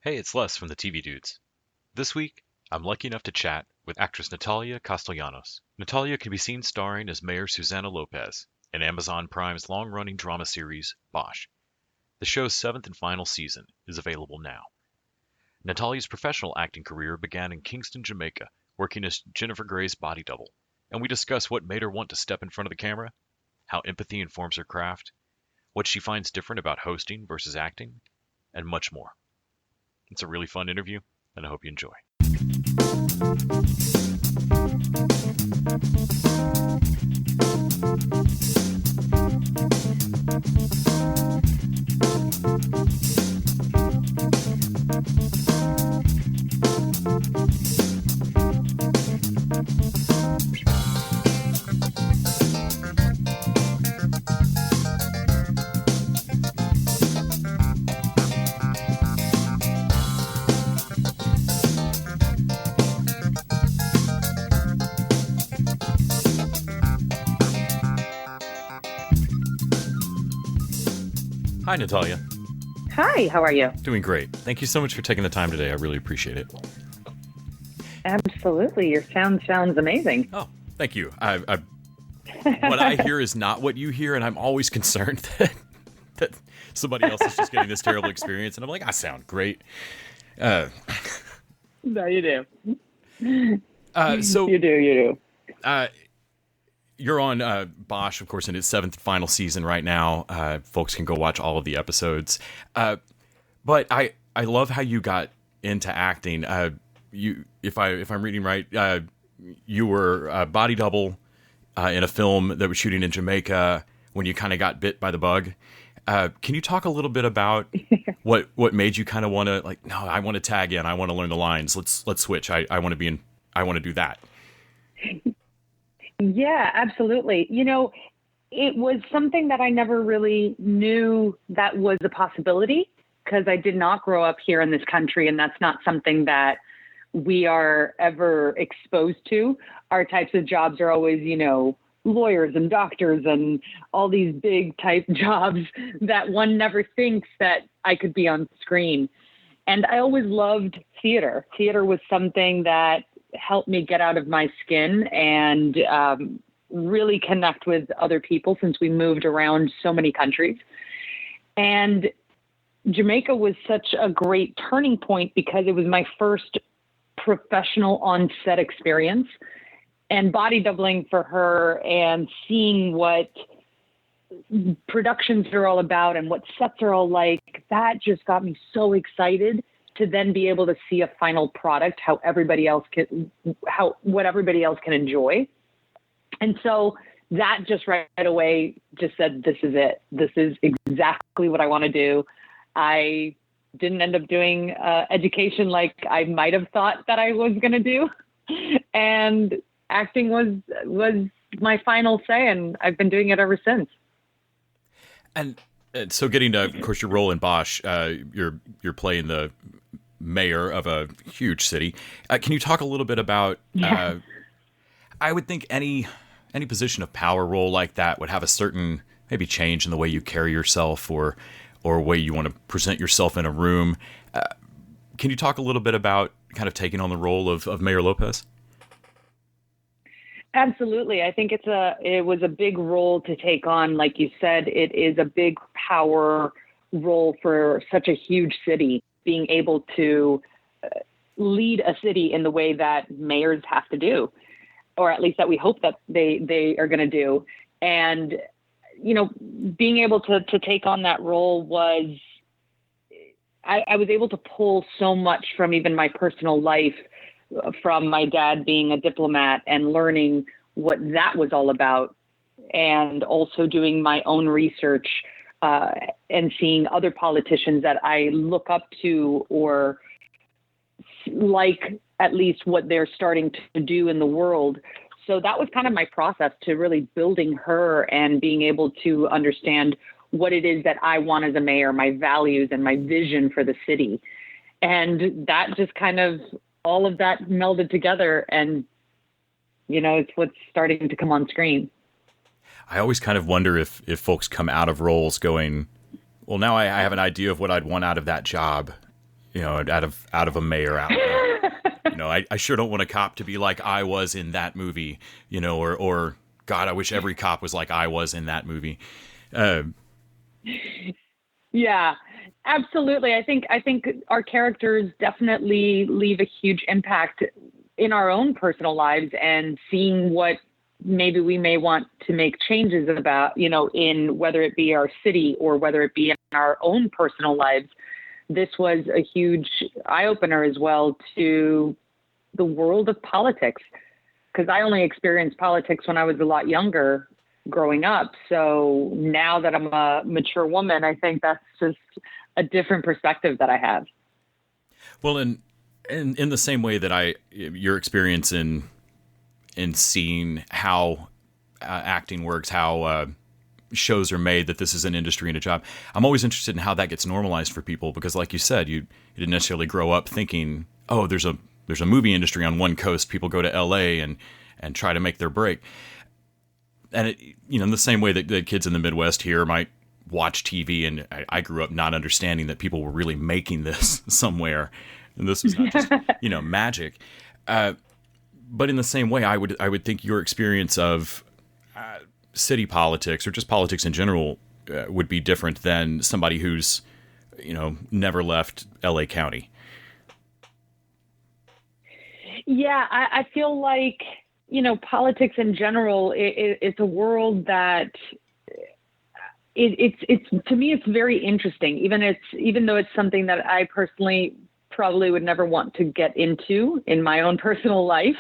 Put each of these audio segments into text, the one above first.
Hey, it's Les from the TV Dudes. This week, I'm lucky enough to chat with actress Natalia Castellanos. Natalia can be seen starring as Mayor Susana Lopez in Amazon Prime's long-running drama series, Bosch. The show's seventh and final season is available now. Natalia's professional acting career began in Kingston, Jamaica, working as Jennifer Grey's body double, and we discuss what made her want to step in front of the camera, how empathy informs her craft, what she finds different about hosting versus acting, and much more. It's a really fun interview, and I hope you enjoy. Hi, Natalia. Hi, how are you? Doing great. Thank you so much for taking the time today. I really appreciate it. Absolutely. Your sound sounds amazing. Oh, thank you. What I hear is not what you hear, and I'm always concerned that somebody else is just getting this terrible experience. And I'm like, I sound great. No, you do. So You do. You're on Bosch, of course, in its seventh and final season right now. Folks can go watch all of the episodes. But I love how you got into acting. If I'm reading right, you were a body double in a film that was shooting in Jamaica when you kind of got bit by the bug. Can you talk a little bit about what made you kind of want to no, I want to tag in. I want to learn the lines. Let's switch. I want to be in. I want to do that. Yeah, absolutely. You know, it was something that I never really knew that was a possibility because I did not grow up here in this country, and that's not something that we are ever exposed to. Our types of jobs are always, lawyers and doctors and all these big type jobs that one never thinks that I could be on screen. And I always loved theater. Theater was something that helped me get out of my skin and really connect with other people since we moved around so many countries. And Jamaica was such a great turning point because it was my first professional on-set experience, and body doubling for her and seeing what productions are all about and what sets are all like, that just got me so excited to then be able to see a final product, what everybody else can enjoy. And so that just right away just said, this is it. This is exactly what I want to do. I didn't end up doing education like I might have thought that I was going to do. And acting was my final say, and I've been doing it ever since. And so getting to, of course, your role in Bosch, you're playing the mayor of a huge city. Can you talk a little bit about, I would think any position of power role like that would have a certain maybe change in the way you carry yourself or way you want to present yourself in a room. Can you talk a little bit about kind of taking on the role of Mayor Lopez? Absolutely. I think it was a big role to take on. Like you said, it is a big power role for such a huge city, being able to lead a city in the way that mayors have to do, or at least that we hope that they are going to do. And, being able to take on that role was, I was able to pull so much from even my personal life, from my dad being a diplomat and learning what that was all about, and also doing my own research and seeing other politicians that I look up to or like at least what they're starting to do in the world. So that was kind of my process to really building her and being able to understand what it is that I want as a mayor, my values and my vision for the city. And that just kind of, all of that melded together, and, it's what's starting to come on screen. I always kind of wonder if folks come out of roles going, well, now I have an idea of what I'd want out of that job. out of a mayor out. I sure don't want a cop to be like I was in that movie, or God, I wish every cop was like I was in that movie. Yeah, absolutely. I think our characters definitely leave a huge impact in our own personal lives, and seeing what maybe we may want to make changes about, in whether it be our city or whether it be in our own personal lives. This was a huge eye opener as well to the world of politics, because I only experienced politics when I was a lot younger growing up. So now that I'm a mature woman, I think that's just a different perspective that I have. Well, and in the same way that your experience in seeing how acting works, how shows are made, that this is an industry and a job, I'm always interested in how that gets normalized for people, because like you said, you didn't necessarily grow up thinking, oh, there's a movie industry on one coast, people go to LA and try to make their break. And in the same way that kids in the Midwest here might watch TV, and I grew up not understanding that people were really making this somewhere, and this was not just magic. But in the same way, I would think your experience of city politics, or just politics in general, would be different than somebody who's never left LA County. Yeah, I feel like politics in general, it's a world that it's to me, it's very interesting. Even though it's something that I personally probably would never want to get into in my own personal life,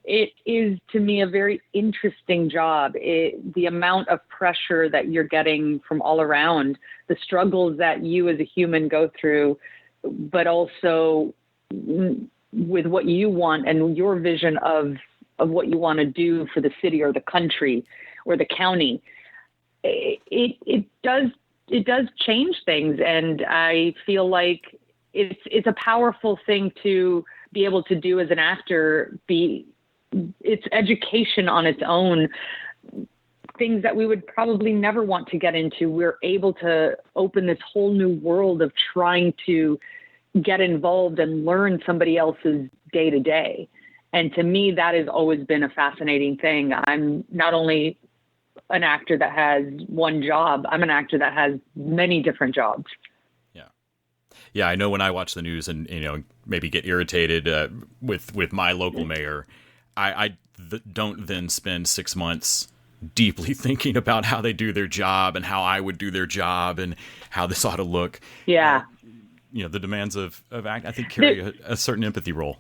it is to me a very interesting job. The amount of pressure that you're getting from all around, the struggles that you as a human go through, but also with what you want and your vision of what you want to do for the city or the country or the county. It does change things. And I feel like it's a powerful thing to be able to do as an actor. It's education on its own, things that we would probably never want to get into. We're able to open this whole new world of trying to get involved and learn somebody else's day to day. And to me, that has always been a fascinating thing. I'm not only an actor that has one job, I'm an actor that has many different jobs. Yeah, I know when I watch the news and maybe get irritated with my local mayor, I don't then spend 6 months deeply thinking about how they do their job and how I would do their job and how this ought to look. Yeah. The demands of act, I think, carry a certain empathy role.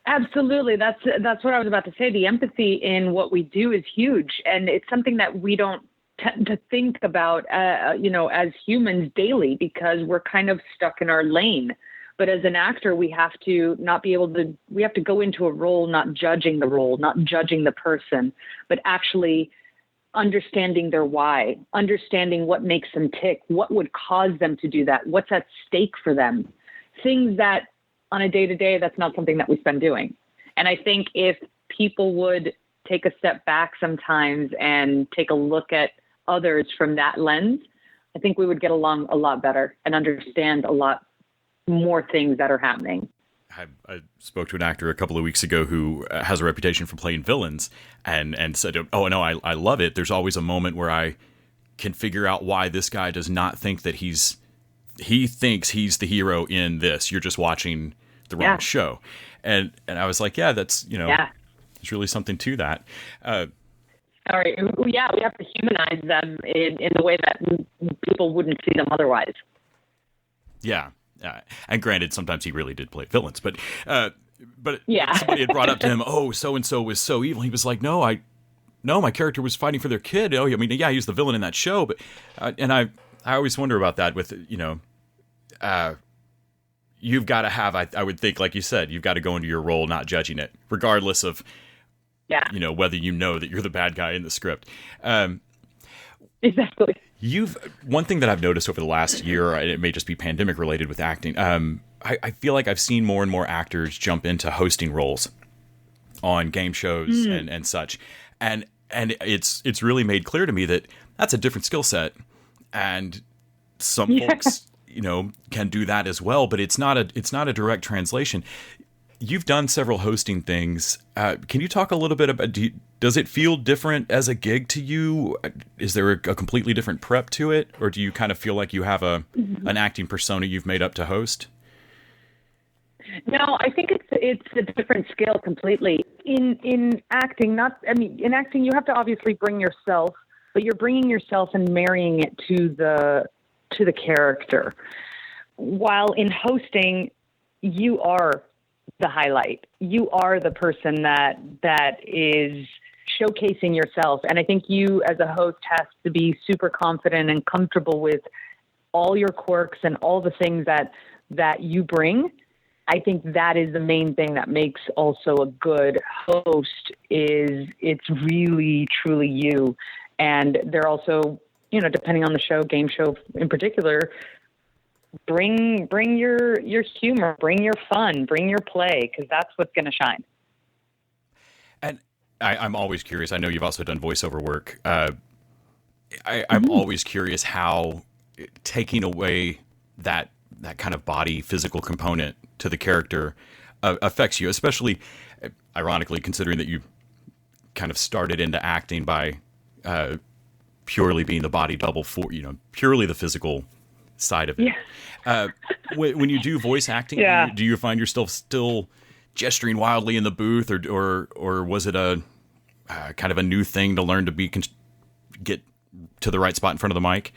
Absolutely. That's what I was about to say. The empathy in what we do is huge. And it's something that we don't tend to think about, as humans daily, because we're kind of stuck in our lane. But as an actor, we have to go into a role, not judging the role, not judging the person, but actually understanding their why, understanding what makes them tick, what would cause them to do that, what's at stake for them, things that on a day-to-day, that's not something that we spend doing. And I think if people would take a step back sometimes and take a look at others from that lens, I think we would get along a lot better and understand a lot more things that are happening. I spoke to an actor a couple of weeks ago who has a reputation for playing villains and said, oh, no, I love it. There's always a moment where I can figure out why this guy does not think that he thinks he's the hero in this. You're just watching the wrong show. And I was like, that's, there's really something to that. All right. Yeah, we have to humanize them in the way that people wouldn't see them otherwise. Yeah. And granted, sometimes he really did play villains, but yeah. Somebody had brought up to him, oh, so-and-so was so evil. He was like, no, my character was fighting for their kid. Oh, I mean, yeah, he's the villain in that show. But, and I always wonder about that with, you've got to have, I would think, like you said, you've got to go into your role, not judging it, regardless of, whether that you're the bad guy in the script. Exactly. One thing that I've noticed over the last year, and it may just be pandemic related with acting, I feel like I've seen more and more actors jump into hosting roles on game shows and such. And it's really made clear to me that that's a different skill set. And some folks, can do that as well, but it's not a direct translation. You've done several hosting things. Can you talk a little bit about, does it feel different as a gig to you? Is there a completely different prep to it? Or do you kind of feel like you have an acting persona you've made up to host? No, I think it's a different scale completely. In acting, in acting, you have to obviously bring yourself, but you're bringing yourself and marrying it to the character. While in hosting, you are the highlight. You are the person that is showcasing yourself. And I think you as a host has to be super confident and comfortable with all your quirks and all the things that you bring. I think that is the main thing that makes also a good host is it's really, truly you. And they're also, depending on the show, game show in particular, bring your humor, bring your fun, bring your play, because that's what's going to shine. And I'm always curious. I know you've also done voiceover work. I'm always curious how taking away that kind of body physical component to the character affects you, especially ironically considering that you kind of started into acting by purely being the body double for, purely the physical side of it. Yeah. When you do voice acting, do you find yourself still gesturing wildly in the booth, or was it a kind of a new thing to learn to get to the right spot in front of the mic?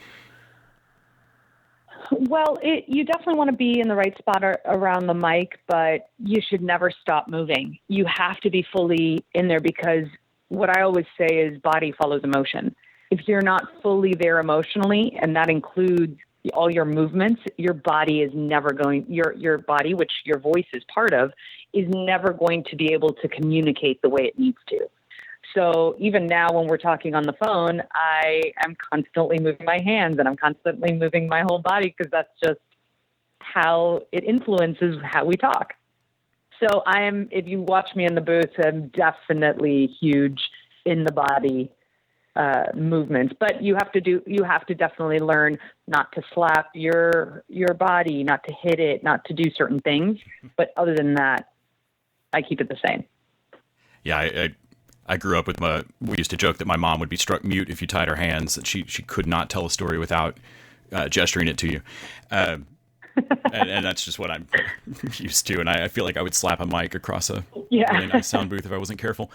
Well, you definitely want to be in the right spot around the mic, but you should never stop moving. You have to be fully in there, because what I always say is body follows emotion. If you're not fully there emotionally, and that includes all your movements, your body is never going, your body, which your voice is part of, is never going to be able to communicate the way it needs to. So even now when we're talking on the phone, I am constantly moving my hands and I'm constantly moving my whole body, because that's just how it influences how we talk. So if you watch me in the booth, I'm definitely huge in the body movements, but you have to definitely learn not to slap your body, not to hit it, not to do certain things. But other than that, I keep it the same. Yeah, I grew up with we used to joke that my mom would be struck mute if you tied her hands, that she could not tell a story without gesturing it to you. And that's just what I'm used to. And I feel like I would slap a mic across a really nice sound booth if I wasn't careful.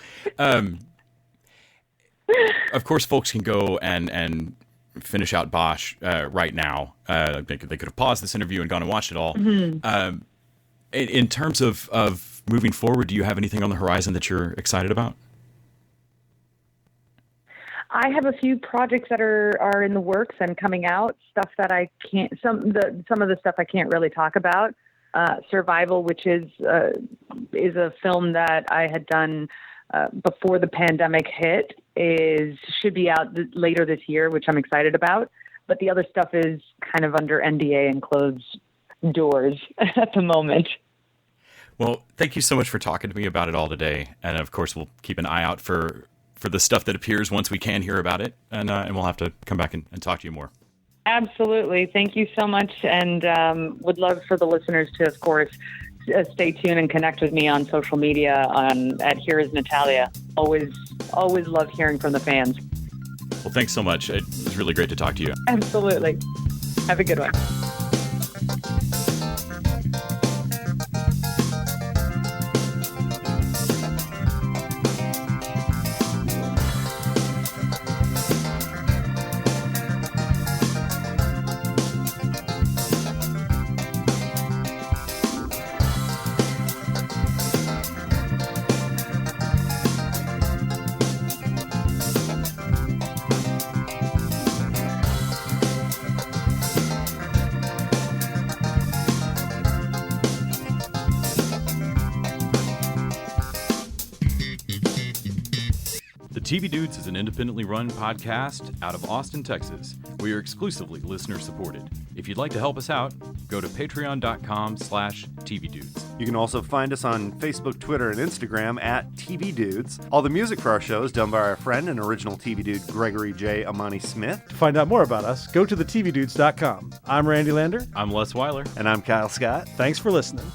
Of course, folks can go and finish out Bosch right now. They could have paused this interview and gone and watched it all. Mm-hmm. In terms of moving forward, do you have anything on the horizon that you're excited about? I have a few projects that are in the works and coming out. Stuff that I can't. Some of the stuff I can't really talk about. Survival, which is a film that I had done before the pandemic hit, should be out later this year, which I'm excited about. But the other stuff is kind of under NDA and closed doors at the moment. Well, thank you so much for talking to me about it all today. And of course, we'll keep an eye out for the stuff that appears once we can hear about it. And we'll have to come back and talk to you more. Absolutely. Thank you so much. And would love for the listeners to, of course, stay tuned and connect with me on social media at Here Is Natalia. Always love hearing from the fans. Well, thanks so much. It was really great to talk to you. Absolutely. Have a good one. TV Dudes is an independently run podcast out of Austin, Texas. We are exclusively listener supported. If you'd like to help us out, go to patreon.com/tvdudes. You can also find us on Facebook, Twitter, and Instagram at TV Dudes. All the music for our show is done by our friend and original TV dude Gregory J. Amani Smith. To find out more about us, go to thetvdudes.com. I'm Randy Lander. I'm Les Weiler. And I'm Kyle Scott. Thanks for listening.